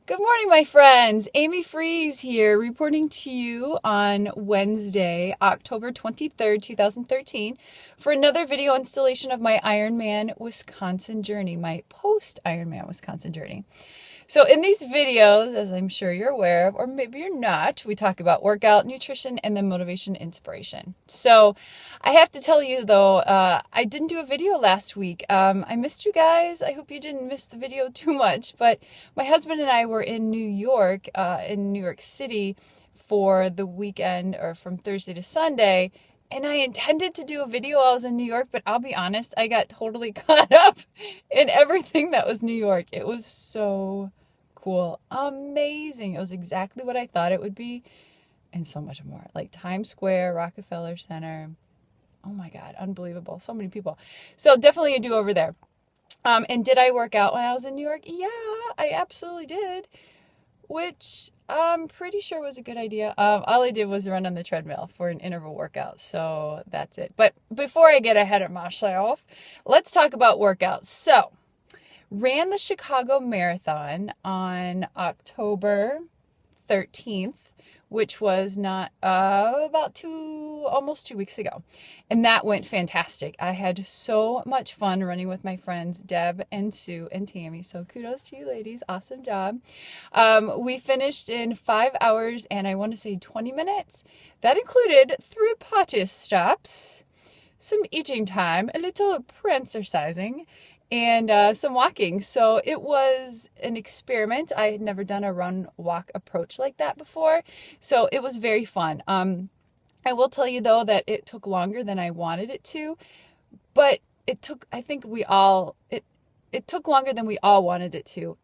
Good morning, my friends. Amy Friese here, reporting to you on Wednesday, October 23rd, 2013, for another video installation of my Ironman Wisconsin journey, my post-Ironman Wisconsin journey. So in these videos, as I'm sure you're aware of, or maybe you're not, we talk about workout, nutrition, and then motivation, inspiration. So I have to tell you though, I didn't do a video last week. I missed you guys. I hope you didn't miss the video too much, but my husband and I were in New York City for the weekend, or from Thursday to Sunday. And I intended to do a video while I was in New York, but I'll be honest, I got totally caught up in everything that was New York. It was so cool. Amazing. It was exactly what I thought it would be, and so much more. Like Times Square, Rockefeller Center. Oh my God, unbelievable. So many people. So definitely a do-over there. And did I work out when I was in New York? Yeah, I absolutely did, which I'm pretty sure was a good idea. All I did was run on the treadmill for an interval workout, so that's it. But before I get ahead of myself, let's talk about workouts. So, ran the Chicago Marathon on October 13th, which was not almost 2 weeks ago. And that went fantastic. I had so much fun running with my friends, Deb and Sue and Tammy. So kudos to you ladies. Awesome job. We finished in 5 hours and I want to say 20 minutes. That included 3 potty stops, some eating time, a little prancercising, and some walking. So it was an experiment. I had never done a run-walk approach like that before, so it was very fun. I will tell you though that it took longer than I wanted it to, but it took longer than we all wanted it to,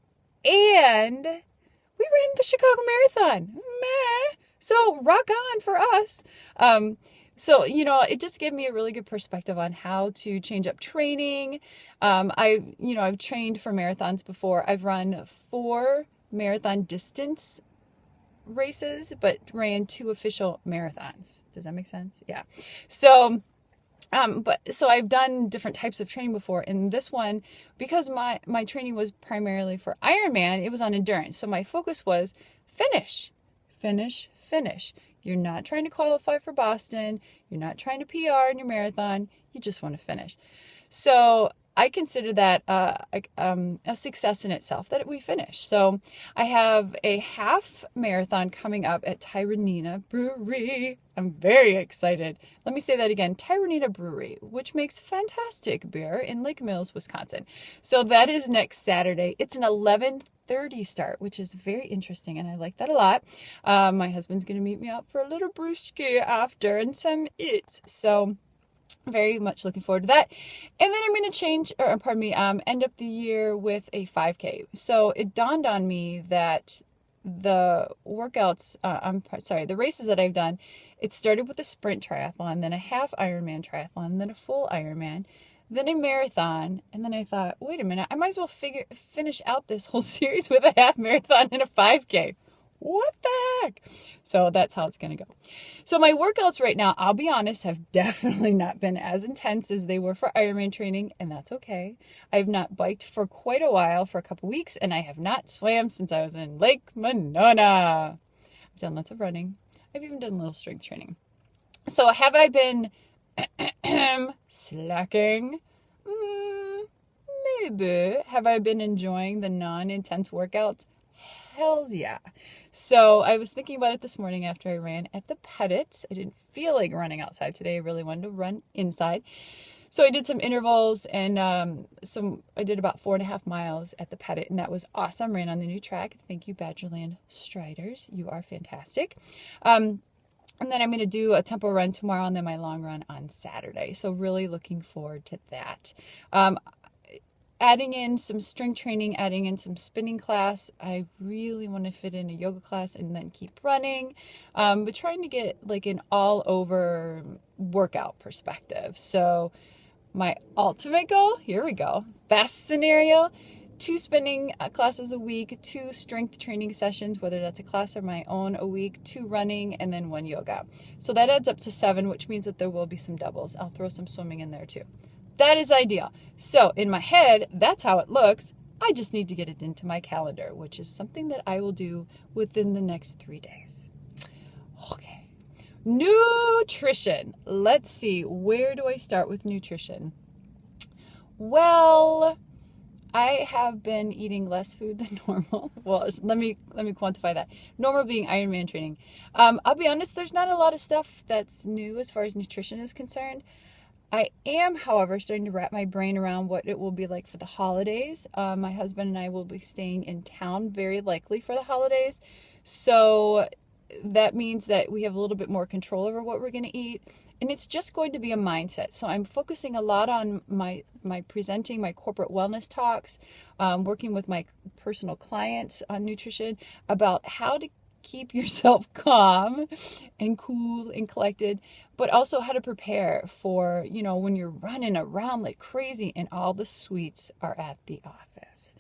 and we ran the Chicago Marathon. Meh. So rock on for us. So, it just gave me a really good perspective on how to change up training. I've trained for marathons before. I've run 4 marathon distance races, but ran 2 official marathons. Does that make sense? Yeah. So, so I've done different types of training before. And this one, because my training was primarily for Ironman, it was on endurance. So my focus was finish, finish, finish. You're not trying to qualify for Boston. You're not trying to PR in your marathon. You just want to finish. So I consider that a success in itself, that we finished. So I have a half marathon coming up at Tyranena Brewery. I'm very excited. Let me say that again. Tyranena Brewery, which makes fantastic beer in Lake Mills, Wisconsin. So that is next Saturday. It's an 11:30 start, which is very interesting, and I like that a lot. My husband's going to meet me out for a little brewski after and some eats. So very much looking forward to that. And then I'm going to end up the year with a 5K. So it dawned on me that the workouts, the races that I've done, it started with a sprint triathlon, then a half Ironman triathlon, then a full Ironman, then a marathon. And then I thought, wait a minute, I might as well finish out this whole series with a half marathon and a 5K. What the heck? So that's how it's going to go. So my workouts right now, I'll be honest, have definitely not been as intense as they were for Ironman training, and that's okay. I've not biked for quite a while, for a couple weeks, and I have not swam since I was in Lake Monona. I've done lots of running. I've even done a little strength training. So have I been slacking? Maybe. Have I been enjoying the non-intense workouts? Hells yeah. So I was thinking about it this morning after I ran at the Pettit. I didn't feel like running outside today. I really wanted to run inside. So I did some intervals and I did about 4.5 miles at the Pettit, and that was awesome. Ran on the new track. Thank you, Badgerland Striders. You are fantastic. And then I'm going to do a tempo run tomorrow and then my long run on Saturday. So really looking forward to that. Adding in some strength training, adding in some spinning class. I really want to fit in a yoga class and then keep running. But trying to get like an all over workout perspective. So my ultimate goal, here we go. Best scenario, 2 spinning classes a week, 2 strength training sessions, whether that's a class or my own a week, 2 running, and then 1 yoga. So that adds up to 7, which means that there will be some doubles. I'll throw some swimming in there too. That is ideal. So in my head, that's how it looks. I just need to get it into my calendar, which is something that I will do within the next 3 days. Okay. Nutrition. Let's see. Where do I start with nutrition? Well, I have been eating less food than normal. Well, let me quantify that. Normal being Ironman training. I'll be honest, there's not a lot of stuff that's new as far as nutrition is concerned. I am, however, starting to wrap my brain around what it will be like for the holidays. My husband and I will be staying in town very likely for the holidays. So that means that we have a little bit more control over what we're going to eat. And it's just going to be a mindset. So I'm focusing a lot on my presenting, my corporate wellness talks, working with my personal clients on nutrition about how to keep yourself calm and cool and collected, but also how to prepare for, when you're running around like crazy and all the sweets are at the office.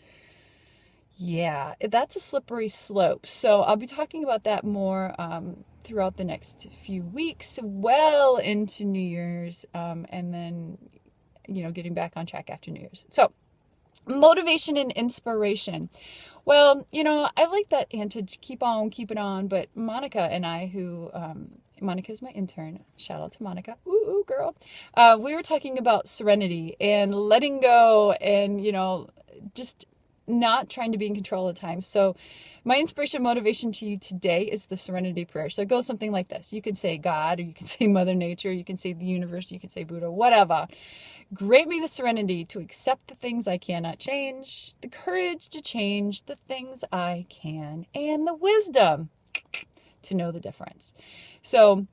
Yeah, that's a slippery slope. So I'll be talking about that more throughout the next few weeks, well into New Year's, and then, getting back on track after New Year's. So motivation and inspiration. Well, I like that adage, keep on, keep it on. But Monica and I, Monica's my intern. Shout out to Monica. Ooh, girl. We were talking about serenity and letting go and, just not trying to be in control all the time. So my inspiration, motivation to you today is the serenity prayer. So it goes something like this. You can say God, or you can say Mother Nature, you can say the universe, you can say Buddha, whatever. Grant me the serenity to accept the things I cannot change, the courage to change the things I can, and the wisdom to know the difference. So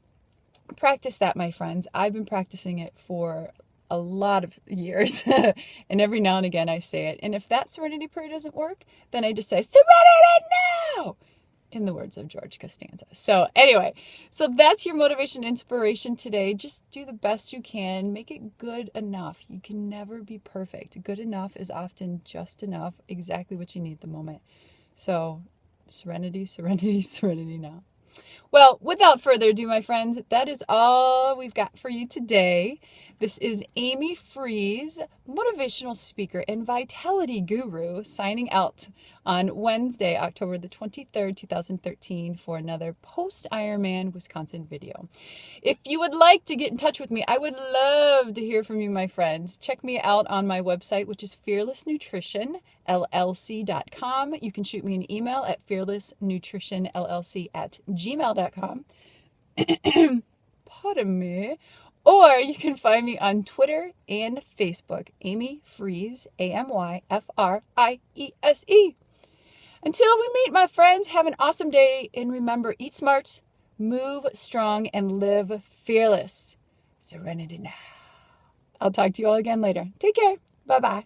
practice that, my friends. I've been practicing it for a lot of years, and every now and again I say it. And if that serenity prayer doesn't work, then I just say, serenity now! In the words of George Costanza. So anyway, so that's your motivation, inspiration today. Just do the best you can. Make it good enough. You can never be perfect. Good enough is often just enough, exactly what you need at the moment. So serenity, serenity, serenity now. Well, without further ado, my friends, that is all we've got for you today. This is Amy Friese, motivational speaker and vitality guru, signing out on Wednesday, October the 23rd, 2013, for another Post-Ironman Wisconsin video. If you would like to get in touch with me, I would love to hear from you, my friends. Check me out on my website, which is fearlessnutritionllc.com. You can shoot me an email at fearlessnutritionllc@gmail.com. Pardon me. Or you can find me on Twitter and Facebook, Amy Friese, AMYFRIESE. Until we meet, my friends, have an awesome day, and remember, eat smart, move strong, and live fearless. Serenity now. I'll talk to you all again later. Take care. Bye-bye.